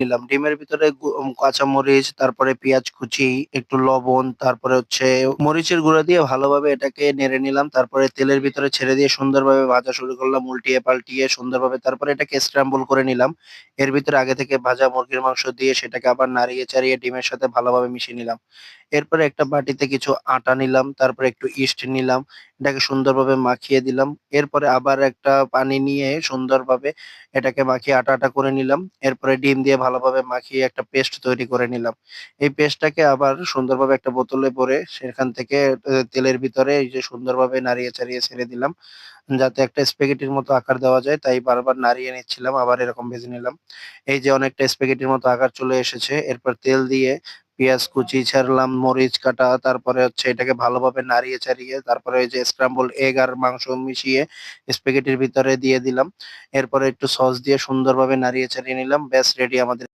নিলাম। ডিমের ভিতরে কাঁচামরিচ, তারপরে পেঁয়াজ কুচি, একটু লবণ, তারপরে হচ্ছে মরিচের গুঁড়া দিয়ে ভালোভাবে এটাকে নেড়ে নিলাম। তারপরে তেলের ভিতরে ছেড়ে দিয়ে সুন্দরভাবে ভাজা শুরু করলাম উল্টিয়ে পাল্টিয়ে সুন্দরভাবে। তারপরে এটাকে স্ক্রাম্বল করে নিলাম। এর ভিতরে আগে থেকে ভাজা মুরগির মাংস দিয়ে সেটাকে আবার নাড়িয়ে চাড়িয়ে ডিমের সাথে ভালোভাবে মিশিয়ে নিলাম। এরপরে একটা বাটিতে কিছু আটা নিলাম, তারপরে একটু ইস্ট নিলাম। এটাকে সুন্দরভাবে মাখিয়ে দিলাম। এরপরে আবার একটা পানি নিয়ে সুন্দরভাবে এটাকে মাখিয়ে আটা করে নিলাম। এরপরে ডিম দিয়ে ভালোভাবে মাখিয়ে একটা পেস্ট তৈরি করে নিলাম। এই পেস্টটাকে আবার সুন্দরভাবে একটা বোতলে ভরে সেখান থেকে তেলের ভিতরে এই যে সুন্দরভাবে নাড়িয়ে চাড়িয়ে ছেড়ে দিলাম। যাতে একটা স্পাগেটির মতো আকার দেওয়া যায় তাই বারবার নাড়িয়ে নিচ্ছিলাম। আবার এরকম ভেজে নিলাম। এই যে অনেকটা স্পাগেটির মতো আকার চলে এসেছে। এরপর তেল দিয়ে পেঁয়াজ কুচি ছাড়লাম, মরিচ কাটা, তারপরে হচ্ছে এটাকে ভালোভাবে নাড়িয়ে চাড়িয়ে তারপরে ওই যে স্ক্রাম্বল এগ আর মাংস মিশিয়ে স্পাগেটির ভিতরে দিয়ে দিলাম। এরপরে একটু সস দিয়ে সুন্দরভাবে নাড়িয়ে চাড়িয়ে নিলাম। ব্যাস রেডি আমাদের